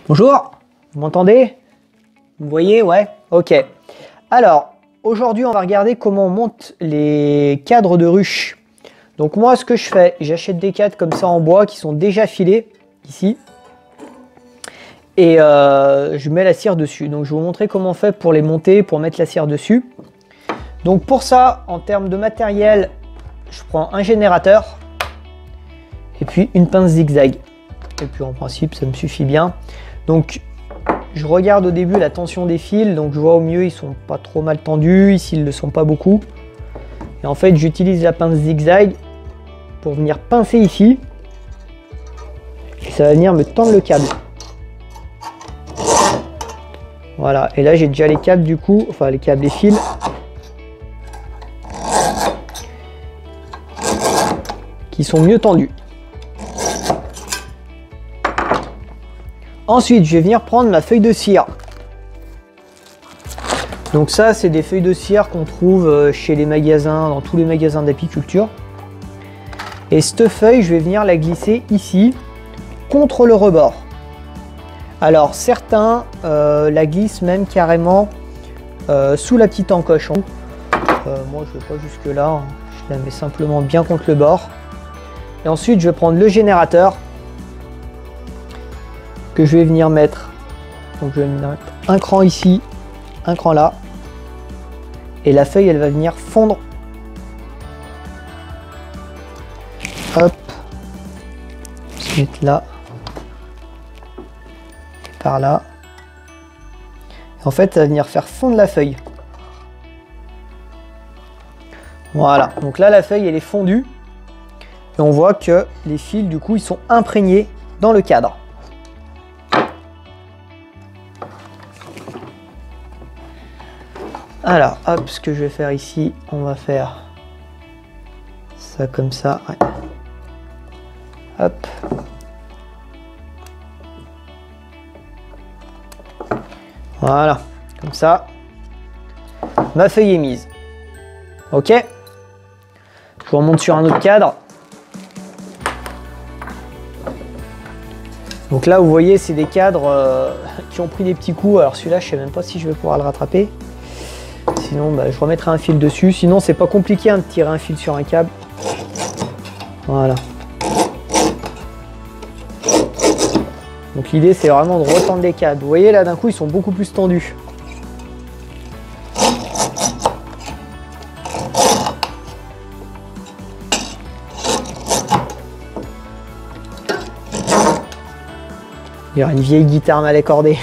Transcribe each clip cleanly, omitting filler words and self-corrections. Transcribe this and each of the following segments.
Bonjour, vous m'entendez? Vous voyez? Ouais, ok. Alors, aujourd'hui, on va regarder comment on monte les cadres de ruche. Donc moi, ce que je fais, j'achète des cadres comme ça en bois qui sont déjà filés, ici. Et je mets la cire dessus. Donc je vais vous montrer comment on fait pour les monter, pour mettre la cire dessus. Donc pour ça, en termes de matériel, je prends un générateur et puis une pince zigzag. Et puis en principe, ça me suffit bien. Donc je regarde au début la tension des fils. Donc je vois au mieux, ils sont pas trop mal tendus. Ici, ils ne le sont pas beaucoup. Et en fait, j'utilise la pince zigzag pour venir pincer ici. Et ça va venir me tendre le câble. Voilà, et là j'ai déjà les câbles du coup, enfin les câbles, les fils. Qui sont mieux tendus. Ensuite, je vais venir prendre ma feuille de cire. Donc ça, c'est des feuilles de cire qu'on trouve chez les magasins, dans tous les magasins d'apiculture. Et cette feuille, je vais venir la glisser ici, contre le rebord. Alors certains la glissent même carrément sous la petite encoche. Moi je ne vais pas jusque là, hein. Je la mets simplement bien contre le bord. Et ensuite je vais prendre le générateur que je vais venir mettre. Donc je vais mettre un cran ici, un cran là. Et la feuille elle va venir fondre. Hop. On va se mettre là. Par là. Et en fait, ça va venir faire fondre la feuille. Voilà. Donc là, la feuille, elle est fondue. Et on voit que les fils, du coup, ils sont imprégnés dans le cadre. Alors, hop, ce que je vais faire ici, on va faire ça comme ça. Ouais. Hop. Voilà, comme ça, ma feuille est mise. Ok, je vous remonte sur un autre cadre. Donc là, vous voyez, c'est des cadres qui ont pris des petits coups. Alors celui-là, je sais même pas si je vais pouvoir le rattraper. Sinon, bah, je remettrai un fil dessus. Sinon, c'est pas compliqué hein, de tirer un fil sur un câble. Voilà. Donc l'idée c'est vraiment de retendre les câbles. Vous voyez là d'un coup ils sont beaucoup plus tendus. Il y aura une vieille guitare mal accordée.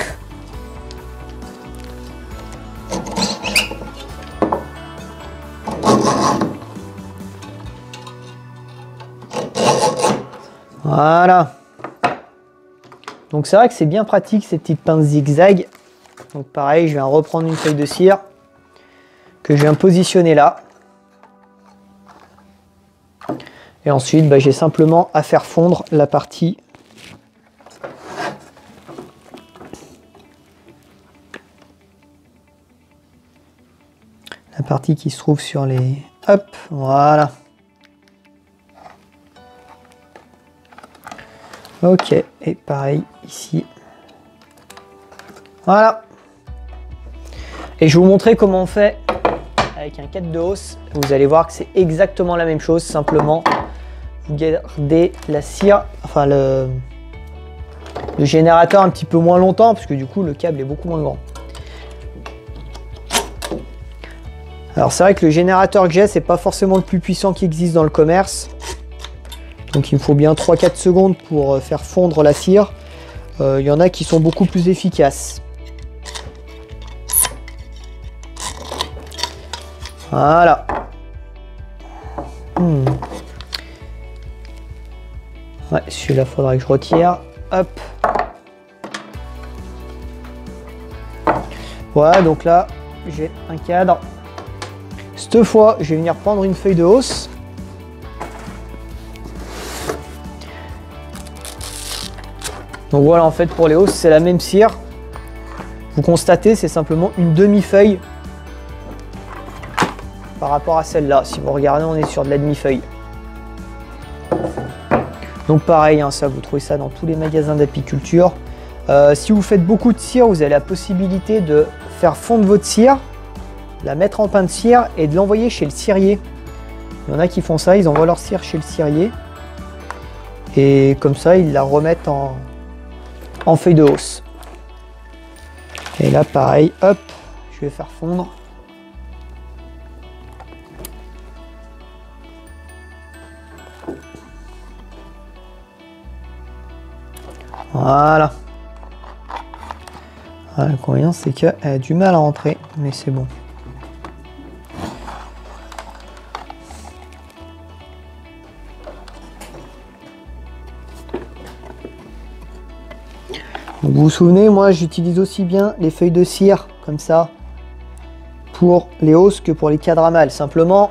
Voilà. Donc c'est vrai que c'est bien pratique ces petites pinces zigzag. Donc pareil, je viens reprendre une feuille de cire que je viens positionner là. Et ensuite, bah, j'ai simplement à faire fondre la partie qui se trouve sur les... Hop, voilà. Ok, et pareil ici. Voilà. Et je vais vous montrer comment on fait avec un cadre de hausse. Vous allez voir que c'est exactement la même chose, simplement vous gardez la cire, enfin le générateur un petit peu moins longtemps, parce que du coup le câble est beaucoup moins grand. Alors c'est vrai que le générateur que j'ai, c'est pas forcément le plus puissant qui existe dans le commerce. Donc il me faut bien 3-4 secondes pour faire fondre la cire. Il y en a qui sont beaucoup plus efficaces. Voilà. Ouais, celui-là, il faudra que je retire. Hop. Voilà, donc là, j'ai un cadre. Cette fois, je vais venir prendre une feuille de hausse. Donc voilà, en fait, pour les hausses, c'est la même cire. Vous constatez, c'est simplement une demi-feuille par rapport à celle-là. Si vous regardez, on est sur de la demi-feuille. Donc pareil, hein, ça, vous trouvez ça dans tous les magasins d'apiculture. Si vous faites beaucoup de cire, vous avez la possibilité de faire fondre votre cire, la mettre en pain de cire et de l'envoyer chez le cirier. Il y en a qui font ça, ils envoient leur cire chez le cirier. Et comme ça, ils la remettent en feuille de hausse. Et là, pareil, hop, je vais faire fondre. Voilà. L'inconvénient, c'est qu'elle a du mal à rentrer, mais c'est bon. Donc, vous vous souvenez, moi j'utilise aussi bien les feuilles de cire comme ça pour les hausses que pour les cadres à malle. Simplement,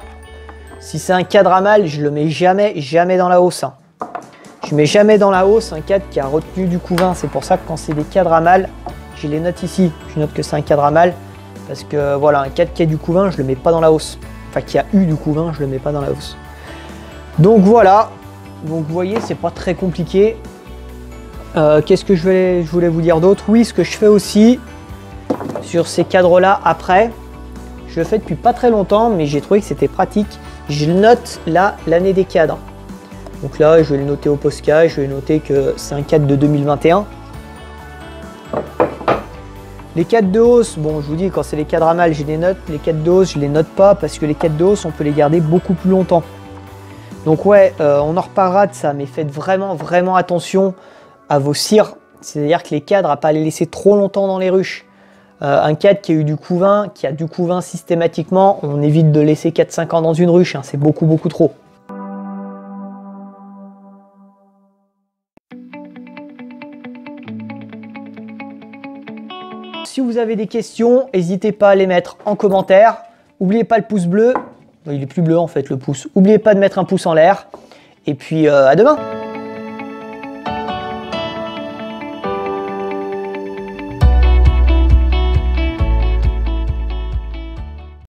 si c'est un cadre à malle, je le mets jamais dans la hausse. Je mets jamais dans la hausse un cadre qui a retenu du couvain. C'est pour ça que quand c'est des cadres à malle, je les note ici. Je note que c'est un cadre à malle parce que voilà, un cadre qui a du couvain, je le mets pas dans la hausse. Enfin, qui a eu du couvain, je le mets pas dans la hausse. Donc voilà. Donc vous voyez, c'est pas très compliqué. Qu'est-ce que je voulais vous dire d'autre? Oui, ce que je fais aussi sur ces cadres-là après, je le fais depuis pas très longtemps, mais j'ai trouvé que c'était pratique. Je note là l'année des cadres. Donc là, je vais le noter au Posca, je vais noter que c'est un cadre de 2021. Les cadres de hausse, bon, je vous dis, quand c'est les cadres à malle, je les note. Les cadres de hausse, je les note pas parce que les cadres de hausse, on peut les garder beaucoup plus longtemps. Donc ouais, on en reparlera de ça, mais faites vraiment attention à vos cires, c'est-à-dire que les cadres, à pas les laisser trop longtemps dans les ruches. Un cadre qui a eu du couvain, qui a du couvain systématiquement, on évite de laisser 4-5 ans dans une ruche, hein, c'est beaucoup trop. Si vous avez des questions, n'hésitez pas à les mettre en commentaire. N'oubliez pas le pouce bleu, il est plus bleu en fait le pouce. N'oubliez pas de mettre un pouce en l'air, et puis à demain.